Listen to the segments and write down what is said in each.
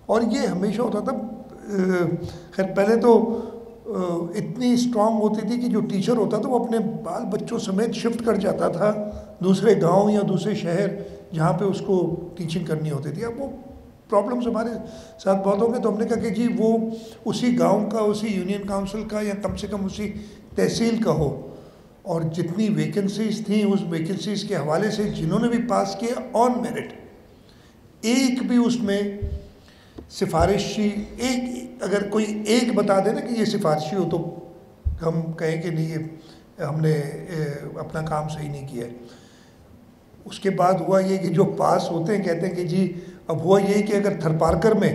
اور یہ ہمیشہ ہوتا تھا، خیر پہلے تو اتنی اسٹرانگ ہوتی تھی کہ جو ٹیچر ہوتا تھا وہ اپنے بال بچوں سمیت شفٹ کر جاتا تھا دوسرے گاؤں یا دوسرے شہر جہاں پہ اس کو ٹیچنگ کرنی ہوتی تھی. اب وہ پرابلمس ہمارے ساتھ بہت ہوں گے، تو ہم نے کہا کہ جی وہ اسی گاؤں کا، اسی یونین کاؤنسل کا، یا کم سے کم اسی تحصیل کا ہو، اور جتنی ویکنسیز تھیں اس ویکنسیز کے حوالے سے جنہوں نے بھی پاس کیا آن میرٹ، ایک بھی اس میں سفارشی، ایک اگر کوئی ایک بتا دے نا کہ یہ سفارشی ہو، تو ہم کہیں کہ نہیں یہ ہم نے اپنا کام صحیح نہیں کیا ہے. اس کے بعد ہوا یہ کہ جو پاس ہوتے ہیں کہتے ہیں کہ جی اب ہوا یہ کہ اگر تھر پارکر میں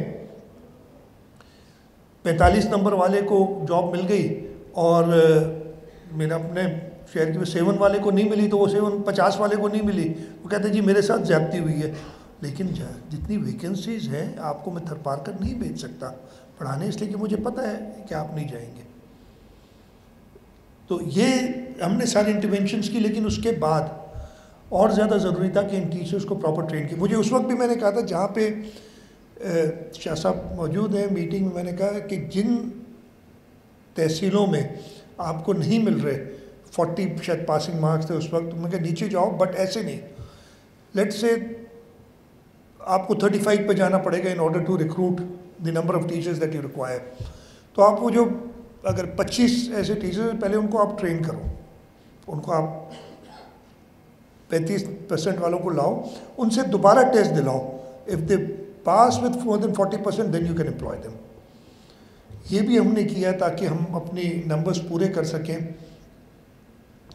45 نمبر والے کو جاب مل گئی اور میرا اپنے شہر کی 7 والے کو نہیں ملی، تو وہ 50 والے کو نہیں ملی، وہ کہتے ہیں جی میرے ساتھ زیادتی ہوئی ہے. لیکن جتنی ویکنسیز ہیں آپ کو میں تھر پارکر نہیں بھیج سکتا پڑھانے، اس لیے کہ مجھے پتہ ہے کہ آپ نہیں جائیں گے. تو یہ ہم نے سارے انٹرونشنز کی، لیکن اس کے بعد اور زیادہ ضروری تھا کہ ان ٹیچرز کو پراپر ٹرین کی. مجھے اس وقت بھی میں نے کہا تھا جہاں پہ شاہ صاحب موجود ہیں میٹنگ میں، میں نے کہا کہ جن تحصیلوں میں آپ کو نہیں مل رہے 40 شاید پاسنگ مارکس تھے اس وقت، میں کہا نیچے جاؤ، بٹ ایسے نہیں. لیٹ سے آپ کو 35 پہ جانا پڑے گا in order to recruit the number of teachers that you require. تو آپ وہ جو اگر 25 ایسے ٹیچرز پہلے ان کو آپ ٹرین کرو، ان کو آپ 35% والوں کو لاؤ، ان سے دوبارہ ٹیسٹ دلاؤ. If they pass with more than 40% then you can employ them. یہ بھی ہم نے کیا تاکہ ہم اپنی نمبرز پورے کر سکیں.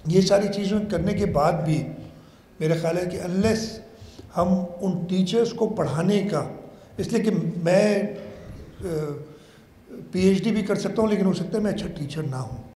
یہ ساری چیزیں کرنے کے بعد بھی میرا خیال ہے کہ انلیس ہم ان ٹیچرز کو پڑھانے کا، اس لیے کہ میں پی ایچ ڈی بھی کر سکتا ہوں لیکن ہو سکتا ہے میں اچھا ٹیچر نہ ہوں.